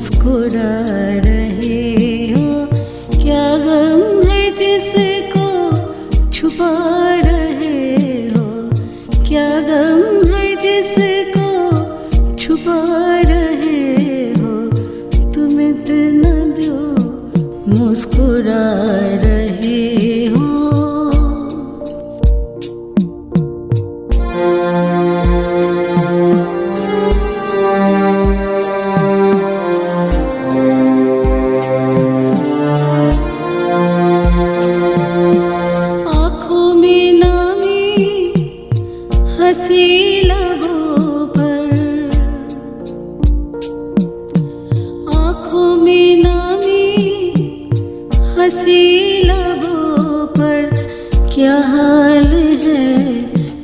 मुस्कुरा रहे हो, क्या गम है जिसको छुपा रहे हो, क्या गम है जिसको छुपा रहे हो, तुम इतना जो मुस्कुरा रहे हो। क्या हाल है,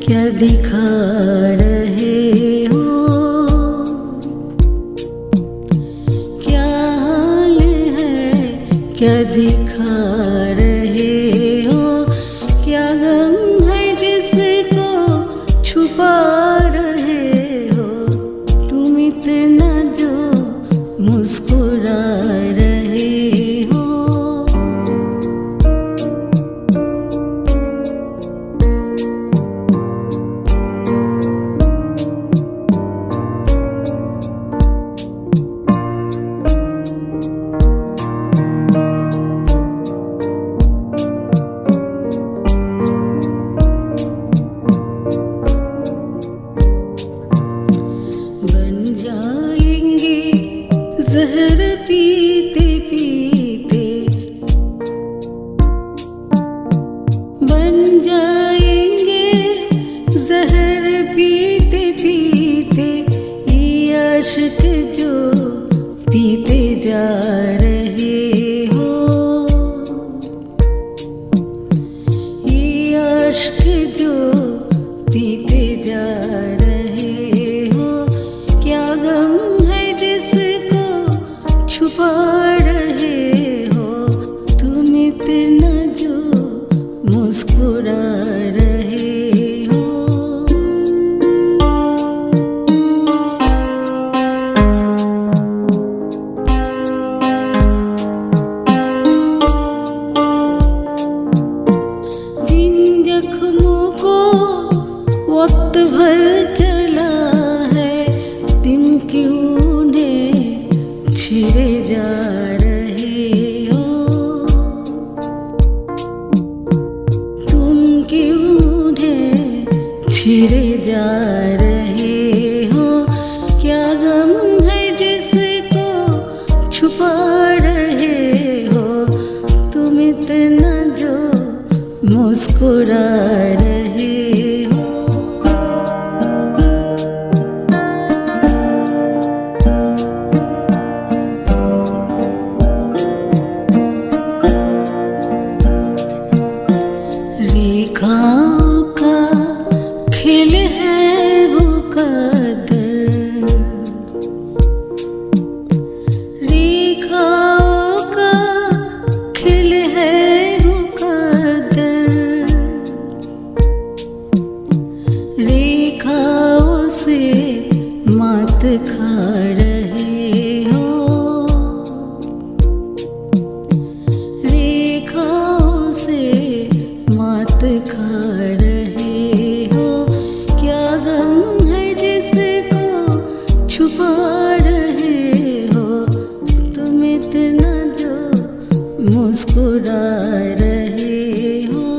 क्या दिखा रहे हो, क्या हाल है, क्या दिखा रहे हो, क्या गम है जिसको छुपा रहे हो, तुम इतना जो मुस्कुरा रहे हो। ज़हर पीते पीते बन जाएंगे, ज़हर पीते पीते ये आशिक जो पीते जा रहे हो, ये आशिक जो पीते जा रहे हो, क्या गम है जिसको छुपा रहे हो, तुम इतना जो मुस्कुरा रहे हो। जिन जख्मों को वक्त भर चला है, दिन क्यों उन्हें छिड़े जा रहे हो, तुम क्यों उन्हें छिड़े जा रहे हो, क्या गम है जिसको छुपा रहे हो, तुम इतना जो मुस्कुरा रहे हो। रेखाओं का खेल है वो कदर, रेखाओं का खेल है वो कदर, रेखाओं से मात खा रहे हो, रेखाओं से मात खा रहे हो, क्या गम है जिसको छुपा रहे हो, तुम इतना जो मुस्कुरा रहे हो।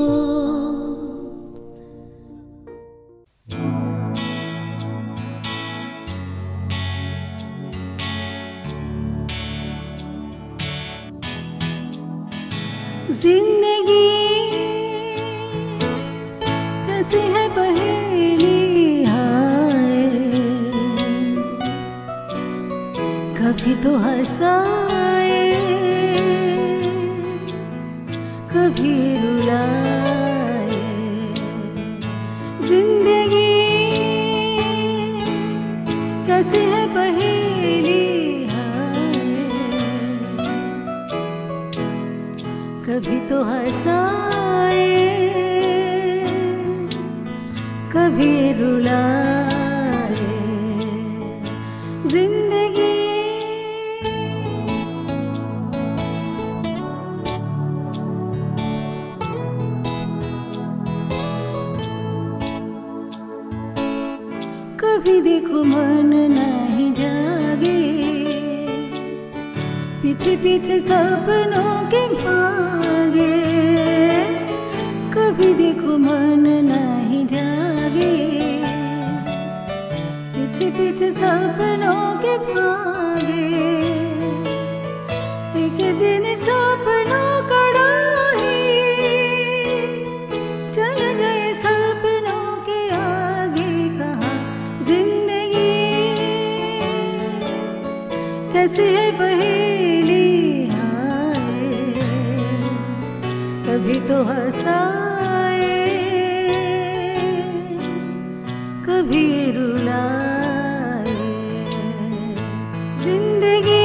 जिंदगी कैसी है पहेली हाय, कभी तो हंसाए कभी रुलाए, जिंदगी कैसी है पहेली हाय, कभी तो हंसाए कभी रुलाए, जिंदगी पीछे पीछे सपनों के भागे, कभी देखो मन नहीं जागे। पीछे पीछे सपनों के भागे, एक दिन सपनों का राही चल गए सपनों के आगे। कहाँ जिंदगी कैसी है पहेली, हाय कभी तो हंसाए कभी रुलाए जिंदगी।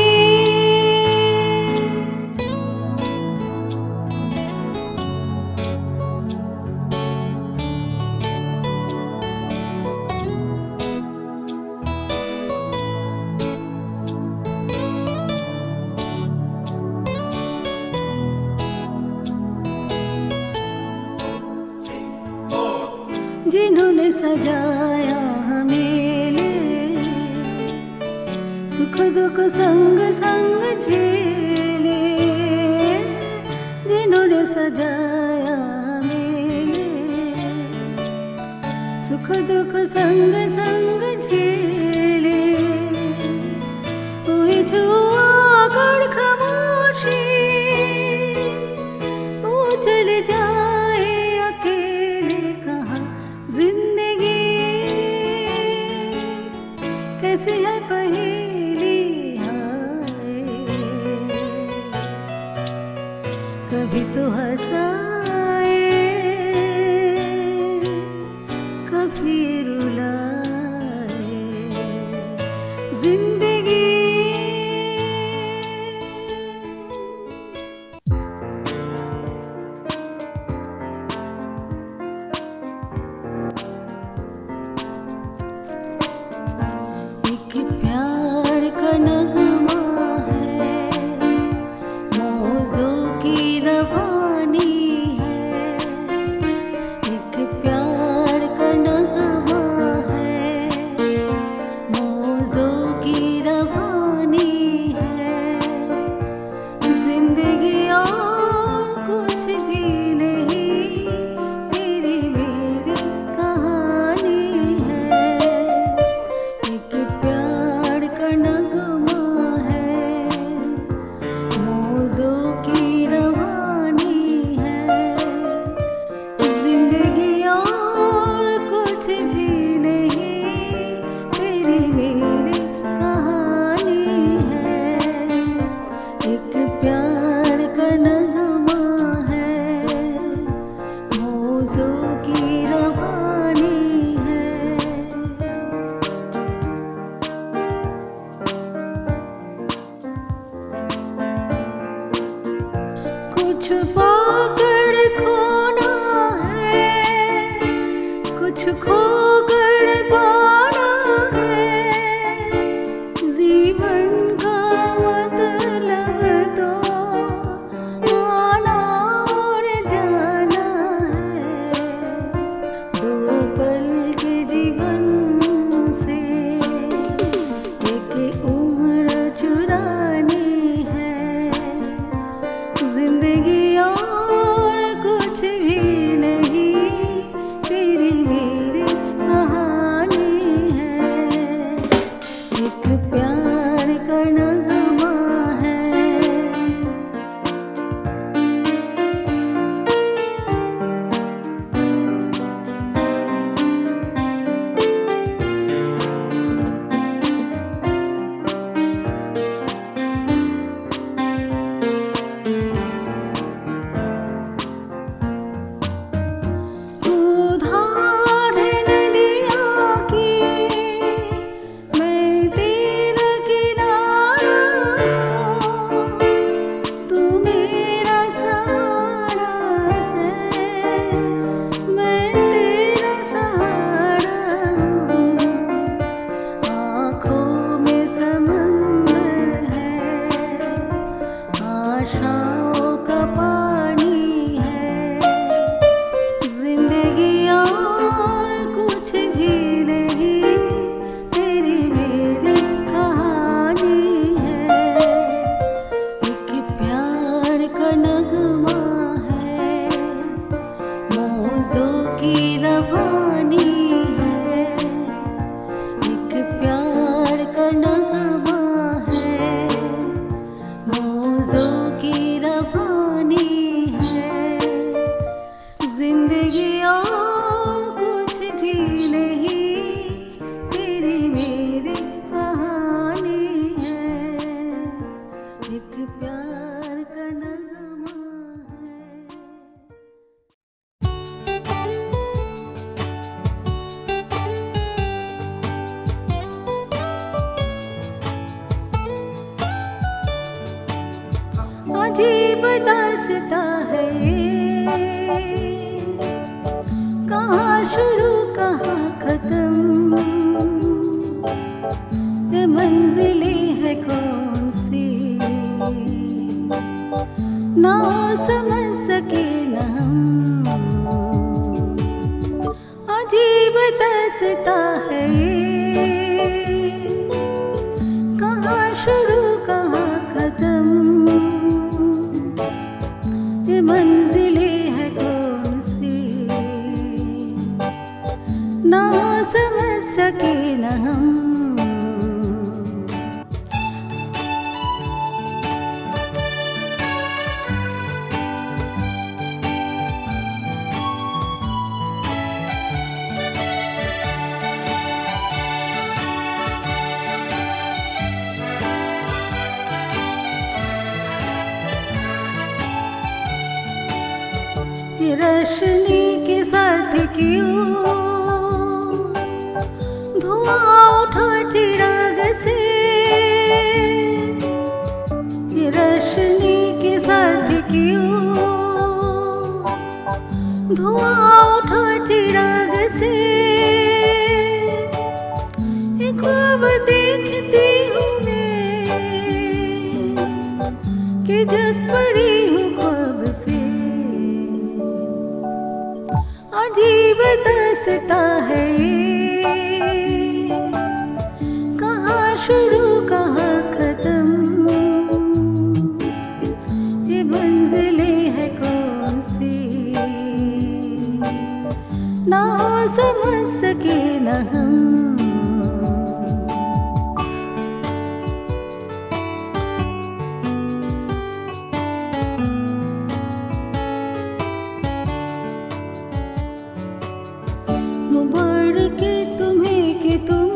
जिन्होंने सजाया हमें ले, सुख दुख संग संग झेले। जिन्होंने सजाया हमें ले, सुख दुख संग संग झेले। कोई छुआ कर खामोशी, वो चले जाए अकेले। कहाँ जिंदगी कैसी है पहेली, हाय कभी तो हंसाए कभी रुलाए जिंदगी। प्यार का नगमा है, मौजों की रवानी है। एक प्यार का नगमा है, मौजों की रवानी है। जिंदगी और कुछ भी नहीं, तेरी मेरी कहानी है। एक प्यार का नगमा है, मौजों की रवानी है। जिंदगी और कुछ भी नहीं, तेरी मेरी कहानी है। एक प्यार का नगमा है, मौजों की रवानी है। कुछ पाकर खोना है, कुछ खोकर पाना है। जीवन का मतलब तो आना और जाना है। दो पल के जीवन से एक उम्र चुरानी है। जिंदगी और एक प्यार का नगमा है। अजीब दास्तां है ये, कहाँ शुरू कहाँ खत्म, ये मंजिलें है कौन सी, ना समझ सके न हम। अजीब दास्तां है ये, कहाँ शुरू कहाँ खत्म, ये मंजिलें है कौन सी, ना समझ सके न हम। ये रोशनी के साथ क्यों धुआं उठा चिराग से, ये रोशनी के साथ क्यों धुआं उठा चिराग से, ये ख्वाब देखती हूँ मैं कि जग पड़ी हूँ ख्वाब से। अजीब दास्तां है ये, कहाँ शुरू कहाँ खत्म, ये मंजिलें है कौन सी, ना समझ सके न हम। मुबारक तुम्हें कि तुम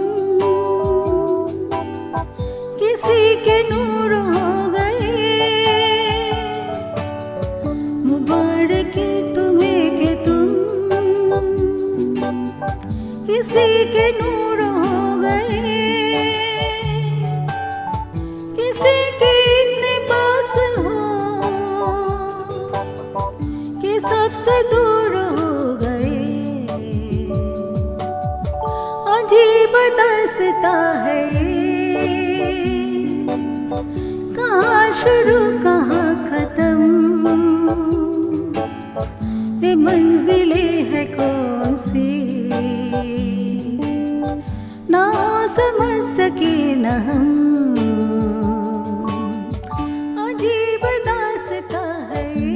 किसी के नूर हो गए, मुबारक तुम्हें कि तुम किसी के नूर हो गए, किसी के इतने पास हो कि सबसे दूर हो गए। अजीब दास्तां है ये, कहाँ शुरू कहाँ खत्म, ये मंजिलें है कौन सी, ना समझ सके न हम। अजीब दास्तां है ये।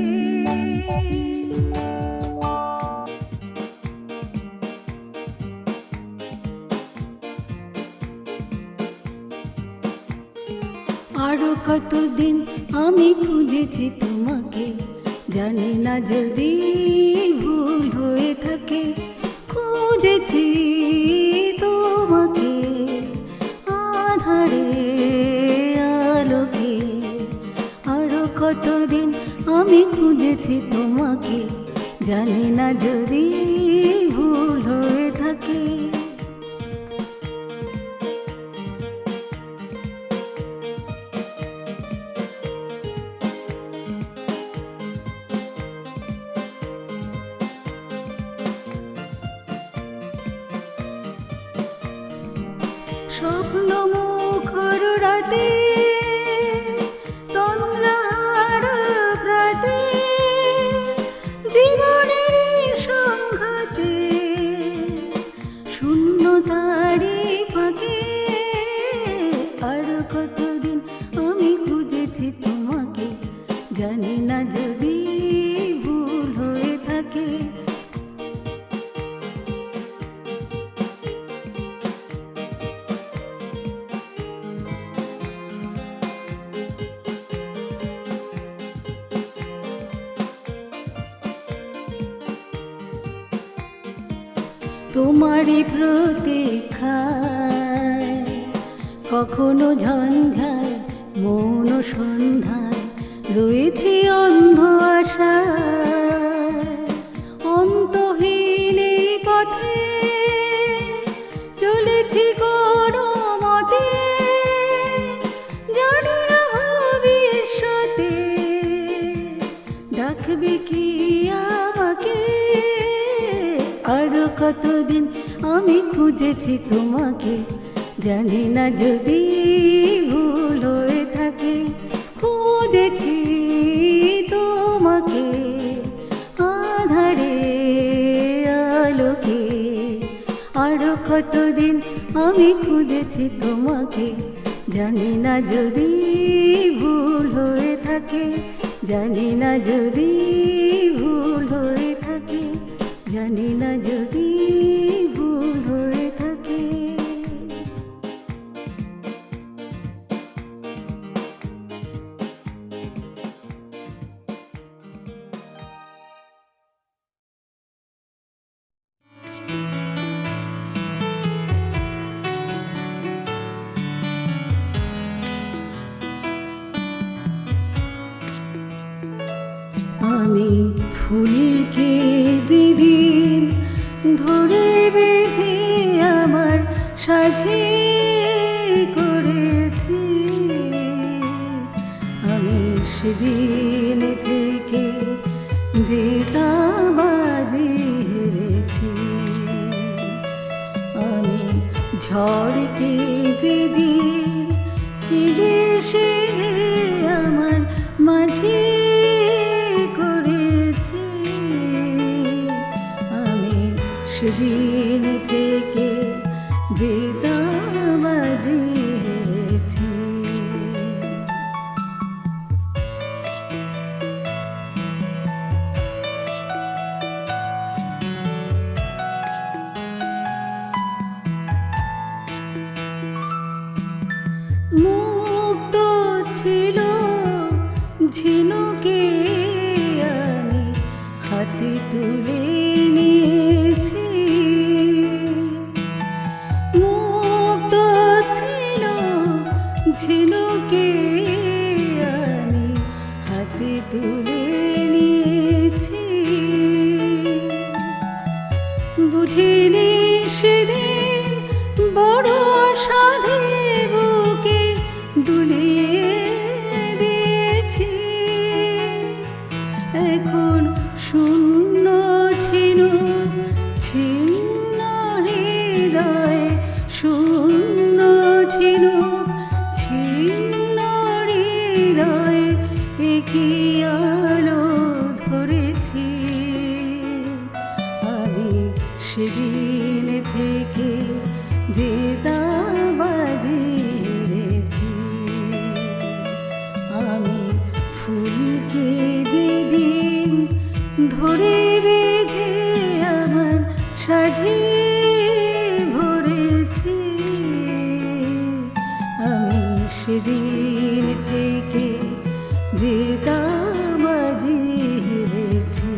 আরো কতদিন আমি খুঁজেছি তোমাকে, জানি না যদি ভুল হয়ে থাকে, খুঁজেছি তোমাকে আধারে আলোকে। আরো কতদিন আমি খুঁজেছি তোমাকে, জানি না যদি ভুল হয়ে থাকে। স্বপ্ন মুখর রাতে তন্দ্রার প্রাতে, জীবনের সংঘাতে শূন্যতারি ফাঁকে। আর কতদিন আমি খুঁজেছি তোমাকে, জানি না যদি ভুল হয়ে থাকে। তোমারই প্রতীক্ষায় কখনো ঝঞ্ঝায় মৌন সন্ধ্যায় রয়েছি অন্ধ আশায়, অন্তহীন এই পথে চলেছি কোনো মতে, জানি না ভবিষ্যতে ডাকবে কি আমাকে। আরো কতদিন আমি খুঁজেছি তোমাকে, জানি না যদি ভুল হয়ে থাকে। খুঁজেছি তোমাকে আধারে আলোকে, আরো কতদিন আমি খুঁজেছি তোমাকে, জানি না যদি ভুল হয়ে থাকে, জানি না যদি ভুল হয়ে থাকে, জানি না যদি ভুল হয়ে থাকে। আমি ফুলকে যেদিন ধরে বেঁধে আমার সাজে করেছি, আমি সেদিন থেকে যে তাবাজি হেরেছি। আমি ঝড়কে যেদিন কেঁদে সেধে আমার মাঝে করেছি, আমি সেদিন থেকে যে তাবাজি হেরেছি। মুক্ত ছিল ঝিনুকে আমি হাতে তুলে নিয়েছি, মুক্ত ছিল ঝিনুকে আমি হাতে তুলে নিয়েছি। বুঝিনি সেদিন বড় সাধে বুকে দুলিয়ে দিয়েছি, এখন শূন্য ঝিনুক ছিন্ন হৃদয়ে, শূন্য ঝিনুক ছিন্ন হৃদয়ে একই আলো ধরেছি। আমি সেদিন থেকে যে তাবাজি হেরেছি, আমি ফুলকে যেদিন ধরে বেঁধে আমার সাজে ভরেছি, আমি সেদিন থেকে যে তাবাজি হেরেছি।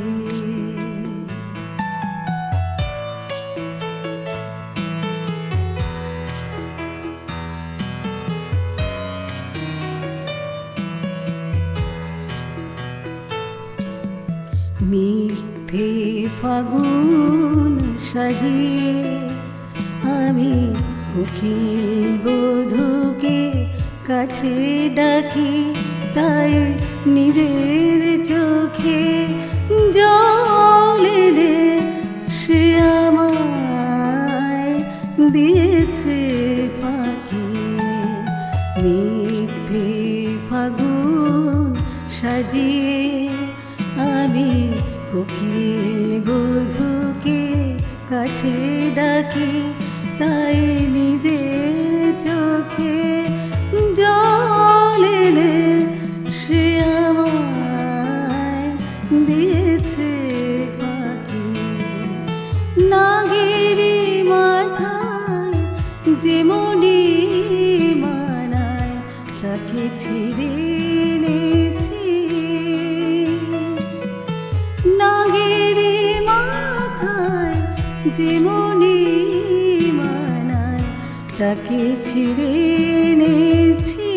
মিথ্যে ফাগুন সাজিয়ে আমি কোকিল বধূকে কাছে ডাকি, তাই নিজের চোখে জল এনে সে আমায় দিয়েছে ফাঁকি। মিথ্যে ফাগুন সাজিয়ে আমি কোকিল বধূকে কাছে ডাকি, তাই নিজের চোখে জল এনে সে আমায় দিয়েছে ফাঁকি। নাগেরি মাথায় যেমনি মানায় তাকে ছিঁড়ে এনেছি, নাগেরি মাথায় যেমনি মানায় তাকে ছিঁড়ে এনেছি।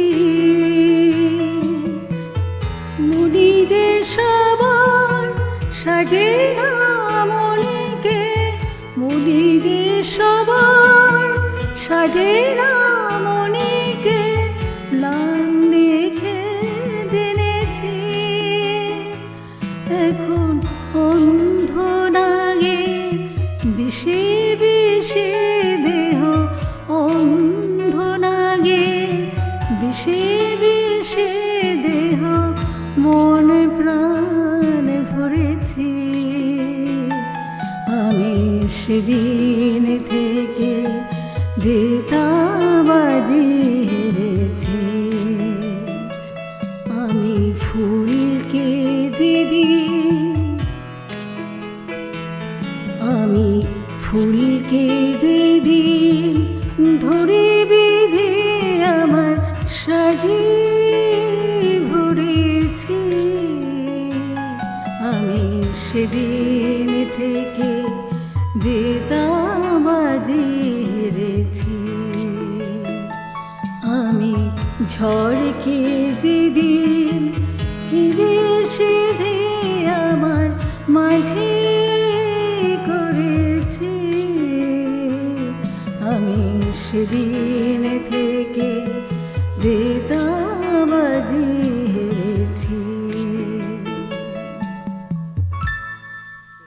অজেনা মনিকে ম্লান দেখে জেনেছি, এখন অন্ধ নাগে বিষে বিষে দেহ, অন্ধ নাগে বিষে বিষে দেহ, মন প্রাণ ভরেছি। আমি সেদিন থেকে জেতাবাজি হেরেছি। আমি ফুলকে যেদিন, আমি ফুলকে যেদিন ধরে বেঁধে আমার সাজি ভরেছি, আমি সেদিন থেকে জেতাবাজি হেরেছি। আমি ঝড়কে যেদিন কিরে সেধে আমার মাঝে করেছি, আমি সেদিন থেকে জেতা